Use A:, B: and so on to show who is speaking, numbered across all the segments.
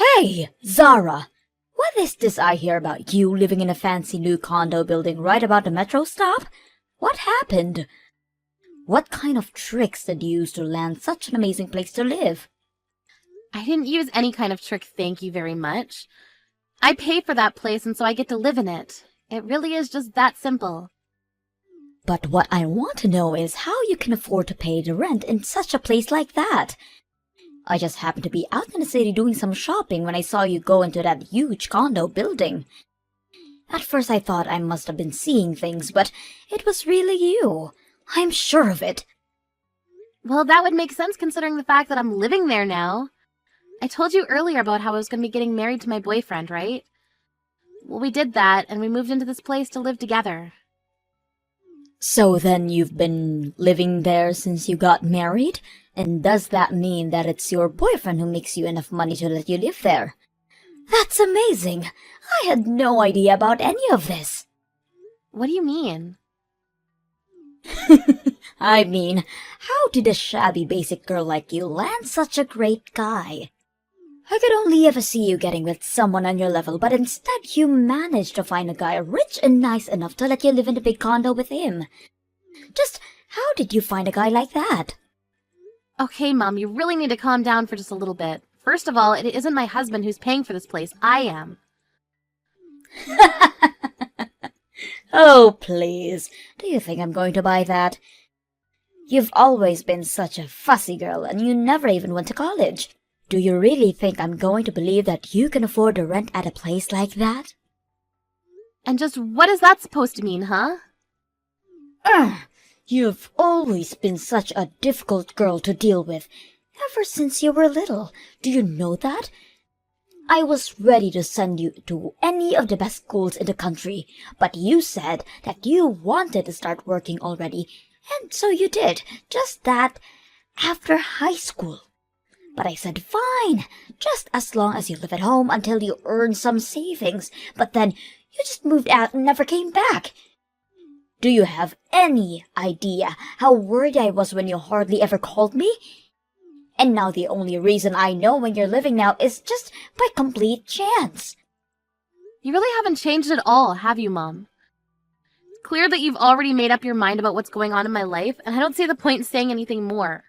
A: Hey, Zara! What is this I hear about you living in a fancy new condo building right about the metro stop? What happened? What kind of tricks did you use to land such an amazing place to live?
B: I didn't use any kind of trick, thank you very much. I pay for that place and so I get to live in it. It really is just that simple.
A: But what I want to know is how you can afford to pay the rent in such a place like that. I just happened to be out in the city doing some shopping when I saw you go into that huge condo building. At first I thought I must have been seeing things, but it was really you. I'm sure of it.
B: Well, that would make sense considering the fact that I'm living there now. I told you earlier about how I was going to be getting married to my boyfriend, right? Well, we did that, and we moved into this place to live together.
A: So then you've been living there since you got married? And does that mean that it's your boyfriend who makes you enough money to let you live there? That's amazing! I had no idea about any of this.
B: What do you mean?
A: I mean, how did a shabby basic girl like you land such a great guy? I could only ever see you getting with someone on your level, but instead you managed to find a guy rich and nice enough to let you live in the big condo with him. Just how did you find a guy like that?
B: Okay, Mom, you really need to calm down for just a little bit. First of all, it isn't my husband who's paying for this place. I am.
A: Oh, please. Do you think I'm going to buy that? You've always been such a fussy girl, and you never even went to college. Do you really think I'm going to believe that you can afford to rent at a place like that?
B: And just what is that supposed to mean, huh?
A: You've always been such a difficult girl to deal with, ever since you were little. Do you know that? I was ready to send you to any of the best schools in the country, but you said that you wanted to start working already, and so you did, just that, after high school. But I said, fine, just as long as you live at home until you earn some savings, but then you just moved out and never came back. Do you have any idea how worried I was when you hardly ever called me? And now the only reason I know when you're living now is just by complete chance.
B: You really haven't changed at all, have you, Mom? It's clear that you've already made up your mind about what's going on in my life, and I don't see the point in saying anything more.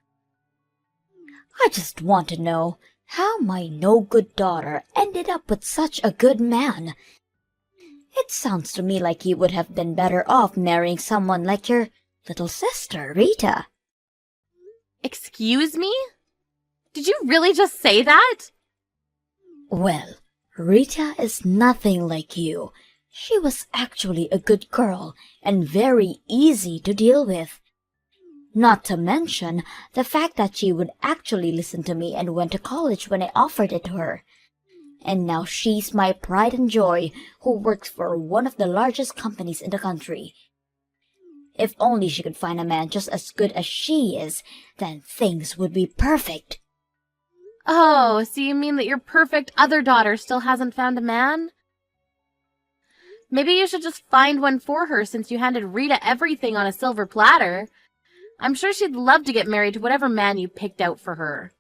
A: I just want to know how my no-good daughter ended up with such a good man. It sounds to me like you would have been better off marrying someone like your little sister, Rita.
B: Excuse me? Did you really just say that?
A: Well, Rita is nothing like you. She was actually a good girl and very easy to deal with. Not to mention the fact that she would actually listen to me and went to college when I offered it to her. And now she's my pride and joy, who works for one of the largest companies in the country. If only she could find a man just as good as she is, then things would be perfect.
B: Oh, so you mean that your perfect other daughter still hasn't found a man? Maybe you should just find one for her since you handed Rita everything on a silver platter. I'm sure she'd love to get married to whatever man you picked out for her.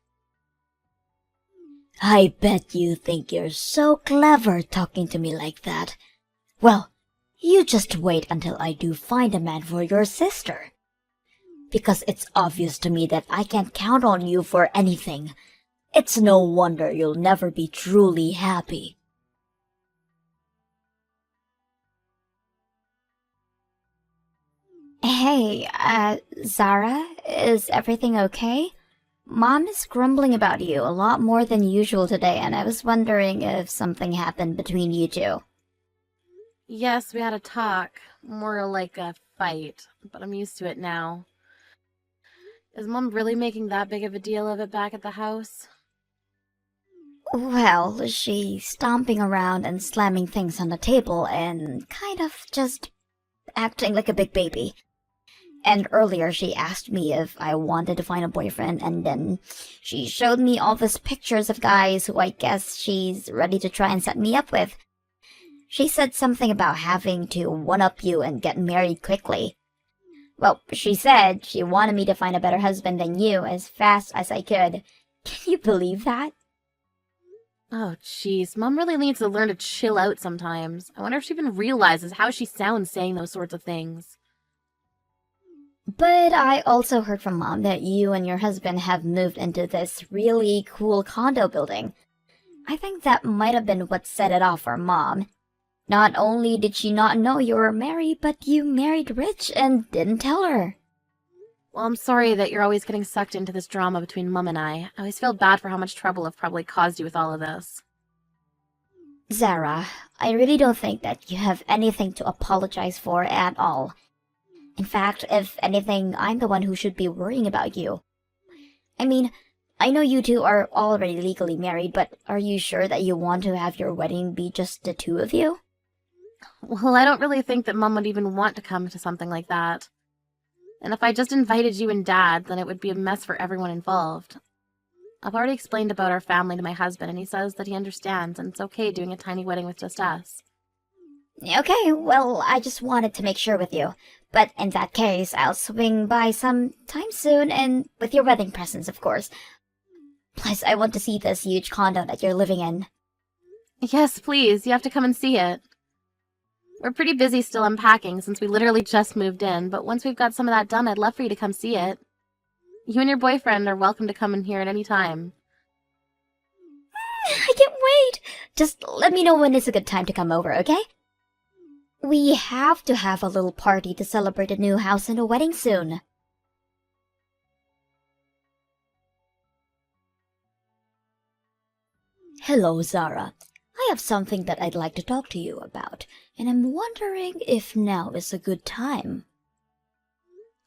A: I bet you think you're so clever talking to me like that. Well, you just wait until I do find a man for your sister. Because it's obvious to me that I can't count on you for anything. It's no wonder you'll never be truly happy.
C: Hey, Zara, is everything okay? Mom is grumbling about you a lot more than usual today, and I was wondering if something happened between you two.
B: Yes, we had a talk. More like a fight, but I'm used to it now. Is Mom really making that big of a deal of it back at the house?
C: Well, she's stomping around and slamming things on the table and kind of just acting like a big baby. And earlier she asked me if I wanted to find a boyfriend, and then she showed me all these pictures of guys who I guess she's ready to try and set me up with. She said something about having to one-up you and get married quickly. Well, she said she wanted me to find a better husband than you as fast as I could. Can you believe that?
B: Oh, jeez. Mom really needs to learn to chill out sometimes. I wonder if she even realizes how she sounds saying those sorts of things.
C: But I also heard from Mom that you and your husband have moved into this really cool condo building. I think that might have been what set it off for Mom. Not only did she not know you were married, but you married rich and didn't tell her.
B: Well, I'm sorry that you're always getting sucked into this drama between Mum and I. I always feel bad for how much trouble I've probably caused you with all of this.
C: Zara, I really don't think that you have anything to apologize for at all. In fact, if anything, I'm the one who should be worrying about you. I mean, I know you two are already legally married, but are you sure that you want to have your wedding be just the two of you?
B: Well, I don't really think that Mum would even want to come to something like that. And if I just invited you and Dad, then it would be a mess for everyone involved. I've already explained about our family to my husband, and he says that he understands, and it's okay doing a tiny wedding with just us.
C: Okay, well, I just wanted to make sure with you. But in that case, I'll swing by some time soon, and with your wedding presents, of course. Plus, I want to see this huge condo that you're living in.
B: Yes, please, you have to come and see it. We're pretty busy still unpacking since we literally just moved in, but once we've got some of that done, I'd love for you to come see it. You and your boyfriend are welcome to come in here at any time.
C: I can't wait! Just let me know when it's a good time to come over, okay? We have to have a little party to celebrate a new house and a wedding soon.
A: Hello, Zara. I have something that I'd like to talk to you about, and I'm wondering if now is a good time.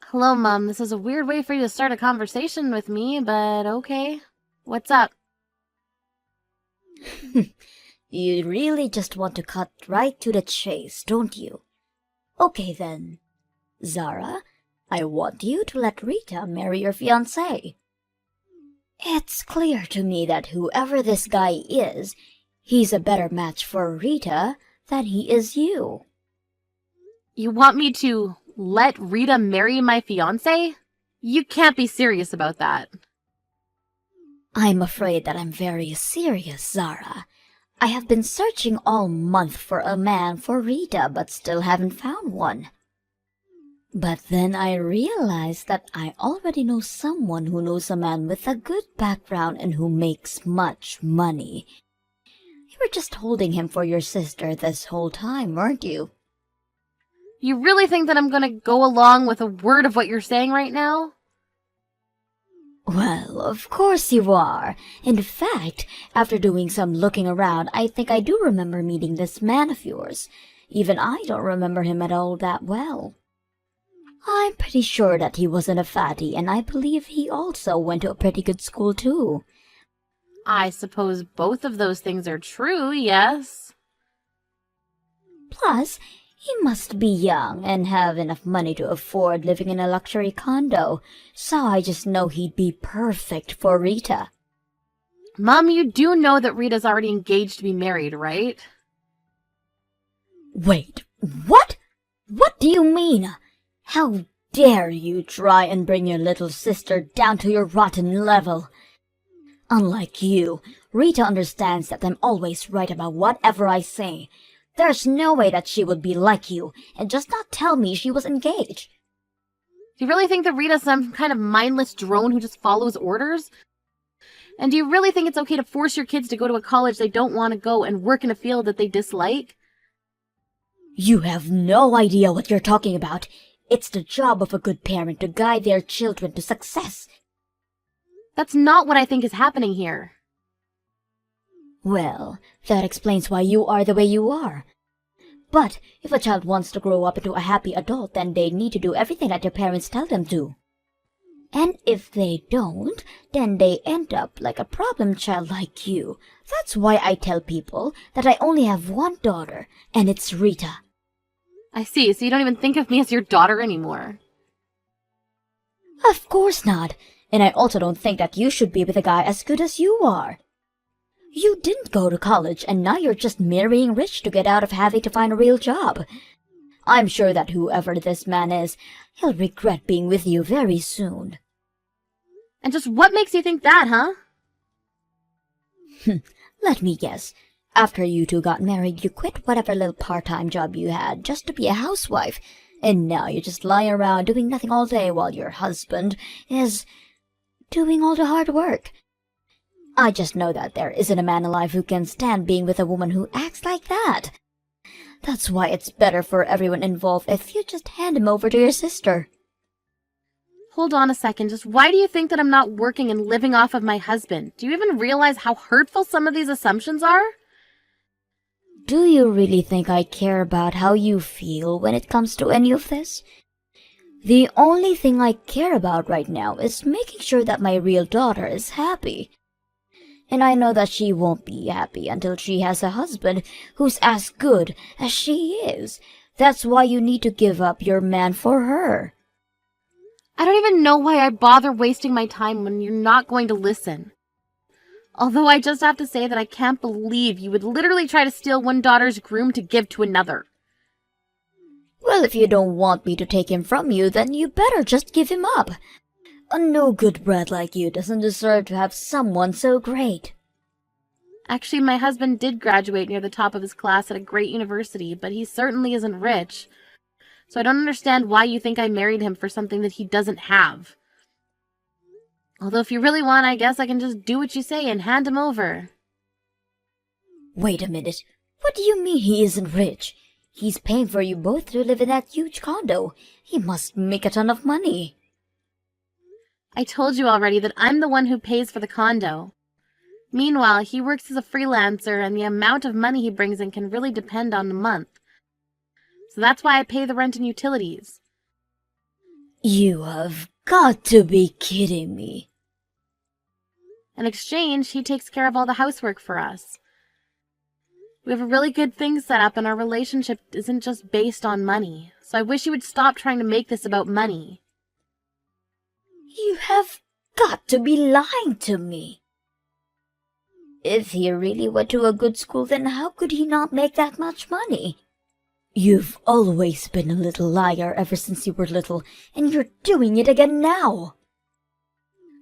B: Hello, Mum. This is a weird way for you to start a conversation with me, but okay. What's up?
A: You really just want to cut right to the chase, don't you? Okay then. Zara, I want you to let Rita marry your fiancé. It's clear to me that whoever this guy is, he's a better match for Rita than he is you.
B: You want me to let Rita marry my fiancé? You can't be serious about that.
A: I'm afraid that I'm very serious, Zara. I have been searching all month for a man for Rita, but still haven't found one. But then I realized that I already know someone who knows a man with a good background and who makes much money. You were just holding him for your sister this whole time, weren't you?
B: You really think that I'm gonna go along with a word of what you're saying right now?
A: Well, of course you are. In fact, after doing some looking around, I think I do remember meeting this man of yours. Even I don't remember him at all that well. I'm pretty sure that he wasn't a fatty, and I believe he also went to a pretty good school too.
B: I suppose both of those things are true, yes.
A: Plus, he must be young and have enough money to afford living in a luxury condo, so I just know he'd be perfect for Rita.
B: Mom, you do know that Rita's already engaged to be married, right?
A: Wait, what? What do you mean? How dare you try and bring your little sister down to your rotten level? Unlike you, Rita understands that I'm always right about whatever I say. There's no way that she would be like you and just not tell me she was engaged.
B: Do you really think that Rita's some kind of mindless drone who just follows orders? And do you really think it's okay to force your kids to go to a college they don't want to go and work in a field that they dislike?
A: You have no idea what you're talking about. It's the job of a good parent to guide their children to success.
B: That's not what I think is happening here.
A: Well, that explains why you are the way you are. But if a child wants to grow up into a happy adult, then they need to do everything that their parents tell them to. And if they don't, then they end up like a problem child like you. That's why I tell people that I only have one daughter, and it's Rita.
B: I see, so you don't even think of me as your daughter anymore.
A: Of course not. And I also don't think that you should be with a guy as good as you are. You didn't go to college, and now you're just marrying rich to get out of having to find a real job. I'm sure that whoever this man is, he'll regret being with you very soon.
B: And just what makes you think that, huh?
A: Let me guess. After you two got married, you quit whatever little part-time job you had just to be a housewife. And now you're just lying around doing nothing all day while your husband is doing all the hard work. I just know that there isn't a man alive who can stand being with a woman who acts like that. That's why it's better for everyone involved if you just hand him over to your sister.
B: Hold on a second. Just why do you think that I'm not working and living off of my husband? Do you even realize how hurtful some of these assumptions are?
A: Do you really think I care about how you feel when it comes to any of this? The only thing I care about right now is making sure that my real daughter is happy. And I know that she won't be happy until she has a husband who's as good as she is. That's why you need to give up your man for her.
B: I don't even know why I bother wasting my time when you're not going to listen. Although I just have to say that I can't believe you would literally try to steal one daughter's groom to give to another.
A: Well, if you don't want me to take him from you, then you better just give him up. A no-good brat like you doesn't deserve to have someone so great.
B: Actually, my husband did graduate near the top of his class at a great university, but he certainly isn't rich. So I don't understand why you think I married him for something that he doesn't have. Although if you really want, I guess I can just do what you say and hand him over.
A: Wait a minute. What do you mean he isn't rich? He's paying for you both to live in that huge condo. He must make a ton of money.
B: I told you already that I'm the one who pays for the condo. Meanwhile, he works as a freelancer, and the amount of money he brings in can really depend on the month. So that's why I pay the rent and utilities.
A: You have got to be kidding me.
B: In exchange, he takes care of all the housework for us. We have a really good thing set up, and our relationship isn't just based on money. So I wish you would stop trying to make this about money.
A: You have got to be lying to me. If he really went to a good school, then how could he not make that much money? You've always been a little liar ever since you were little, and you're doing it again now.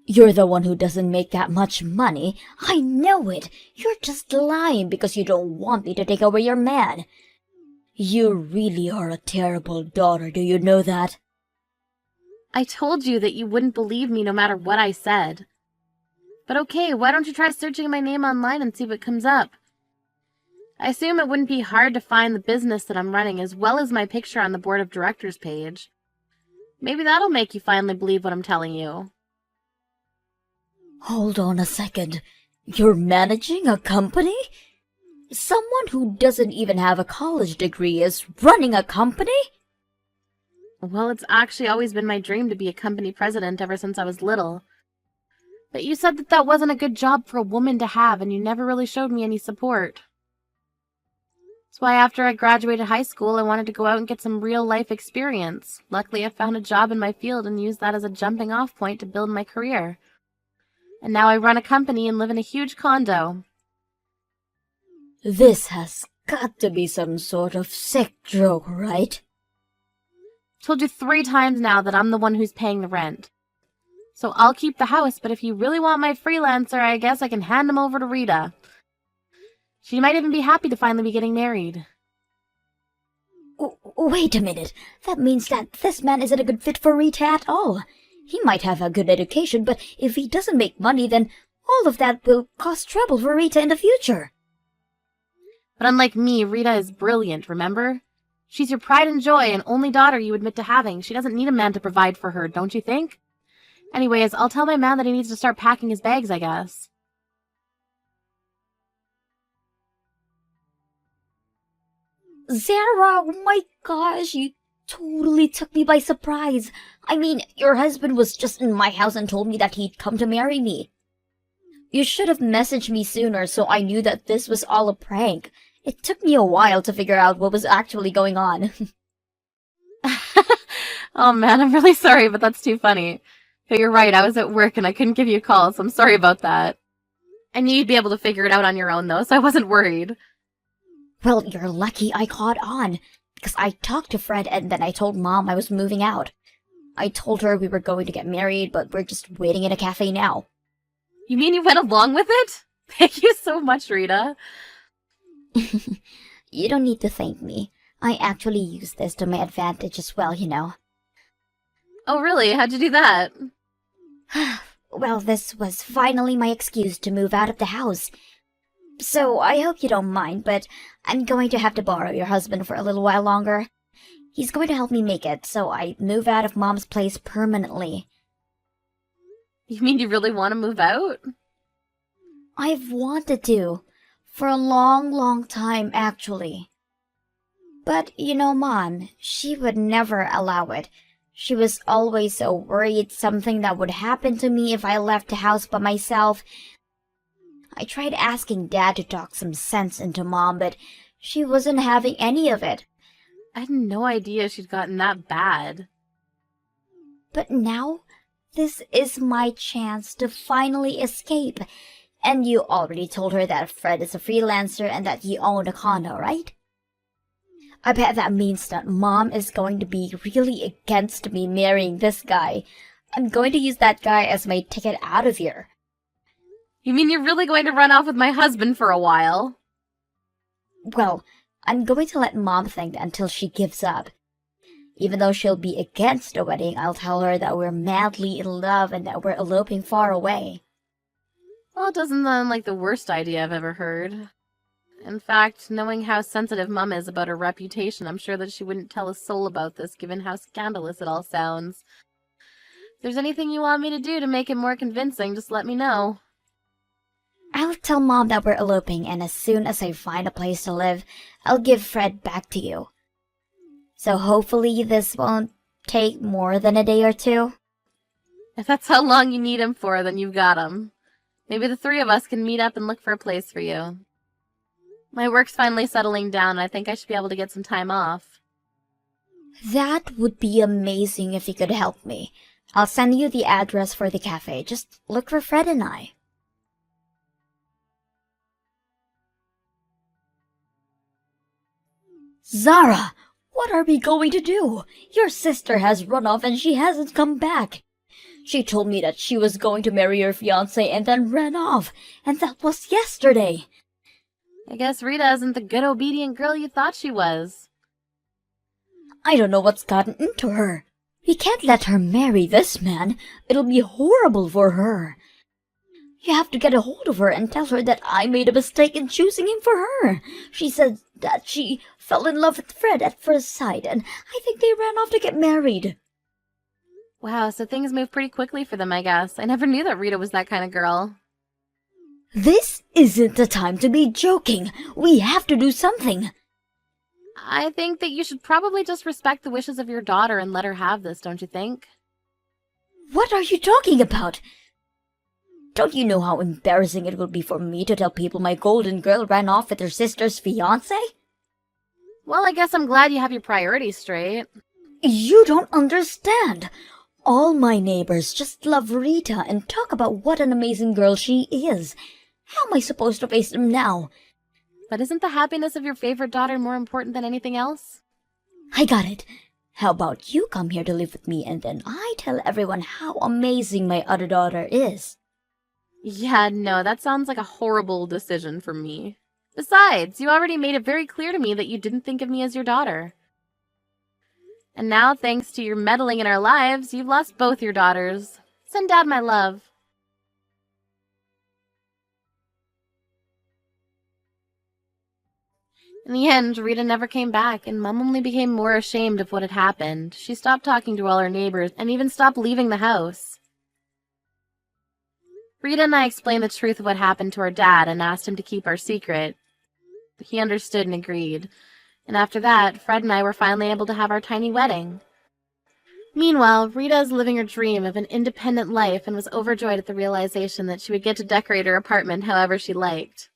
A: You're the one who doesn't make that much money. I know it. You're just lying because you don't want me to take over your man. You really are a terrible daughter, do you know that?
B: I told you that you wouldn't believe me no matter what I said. But okay, why don't you try searching my name online and see what comes up? I assume it wouldn't be hard to find the business that I'm running as well as my picture on the board of directors page. Maybe that'll make you finally believe what I'm telling you.
A: Hold on a second. You're managing a company? Someone who doesn't even have a college degree is running a company?
B: Well, it's actually always been my dream to be a company president ever since I was little. But you said that that wasn't a good job for a woman to have, and you never really showed me any support. That's why after I graduated high school, I wanted to go out and get some real-life experience. Luckily, I found a job in my field and used that as a jumping-off point to build my career. And now I run a company and live in a huge condo.
A: This has got to be some sort of sick joke, right?
B: Told you 3 times now that I'm the one who's paying the rent. So I'll keep the house, but if you really want my freelancer, I guess I can hand him over to Rita. She might even be happy to finally be getting married.
A: Wait a minute. That means that this man isn't a good fit for Rita at all. He might have a good education, but if he doesn't make money, then all of that will cause trouble for Rita in the future.
B: But unlike me, Rita is brilliant, remember? She's your pride and joy and only daughter you admit to having. She doesn't need a man to provide for her, don't you think? Anyways, I'll tell my man that he needs to start packing his bags, I guess.
A: Zara, oh my gosh, you totally took me by surprise. I mean, your husband was just in my house and told me that he'd come to marry me. You should have messaged me sooner so I knew that this was all a prank. It took me a while to figure out what was actually going on.
B: Oh man, I'm really sorry, but that's too funny. But you're right, I was at work and I couldn't give you a call, so I'm sorry about that. I knew you'd be able to figure it out on your own though, so I wasn't worried.
A: Well, you're lucky I caught on, because I talked to Fred and then I told Mom I was moving out. I told her we were going to get married, but we're just waiting in a cafe now.
B: You mean you went along with it? Thank you so much, Rita.
C: You don't need to thank me. I actually use this to my advantage as well, you know.
B: Oh, really? How'd you do that?
C: Well, this was finally my excuse to move out of the house. So I hope you don't mind, but I'm going to have to borrow your husband for a little while longer. He's going to help me make it, so I move out of Mom's place permanently.
B: You mean you really want to move out?
C: I've wanted to. For a long, long time, actually. But, you know, Mom, she would never allow it. She was always so worried something that would happen to me if I left the house by myself. I tried asking Dad to talk some sense into Mom, but she wasn't having any of it.
B: I had no idea she'd gotten that bad.
C: But now, this is my chance to finally escape. And you already told her that Fred is a freelancer and that you own a condo, right? I bet that means that Mom is going to be really against me marrying this guy. I'm going to use that guy as my ticket out of here.
B: You mean you're really going to run off with my husband for a while?
C: Well, I'm going to let Mom think until she gives up. Even though she'll be against the wedding, I'll tell her that we're madly in love and that we're eloping far away.
B: Well, it doesn't sound like the worst idea I've ever heard. In fact, knowing how sensitive Mum is about her reputation, I'm sure that she wouldn't tell a soul about this, given how scandalous it all sounds. If there's anything you want me to do to make it more convincing, just let me know.
C: I'll tell Mom that we're eloping, and as soon as I find a place to live, I'll give Fred back to you. So hopefully this won't take more than a day or two.
B: If that's how long you need him for, then you've got him. Maybe the three of us can meet up and look for a place for you. My work's finally settling down, and I think I should be able to get some time off.
C: That would be amazing if you could help me. I'll send you the address for the cafe. Just look for Fred and I. Zara, what are we going to do? Your sister has run off and she hasn't come back. She told me that she was going to marry your fiancé and then ran off, and that was yesterday.
B: I guess Rita isn't the good obedient girl you thought she was.
C: I don't know what's gotten into her. We can't let her marry this man. It'll be horrible for her. You have to get a hold of her and tell her that I made a mistake in choosing him for her. She said that she fell in love with Fred at first sight, and I think they ran off to get married.
B: Wow, so things move pretty quickly for them, I guess. I never knew that Rita was that kind of girl.
C: This isn't the time to be joking. We have to do something.
B: I think that you should probably just respect the wishes of your daughter and let her have this, don't you think?
C: What are you talking about? Don't you know how embarrassing it will be for me to tell people my golden girl ran off with her sister's fiancé?
B: Well, I guess I'm glad you have your priorities straight.
C: You don't understand. All my neighbors just love Rita and talk about what an amazing girl she is. How am I supposed to face them now?
B: But isn't the happiness of your favorite daughter more important than anything else?
C: I got it. How about you come here to live with me and then I tell everyone how amazing my other daughter is?
B: Yeah, no, that sounds like a horrible decision for me. Besides, you already made it very clear to me that you didn't think of me as your daughter. And now, thanks to your meddling in our lives, you've lost both your daughters. Send Dad my love. In the end, Rita never came back, and Mom only became more ashamed of what had happened. She stopped talking to all her neighbors, and even stopped leaving the house. Rita and I explained the truth of what happened to our dad and asked him to keep our secret. He understood and agreed. And after that, Fred and I were finally able to have our tiny wedding. Meanwhile, Rita is living her dream of an independent life and was overjoyed at the realization that she would get to decorate her apartment however she liked.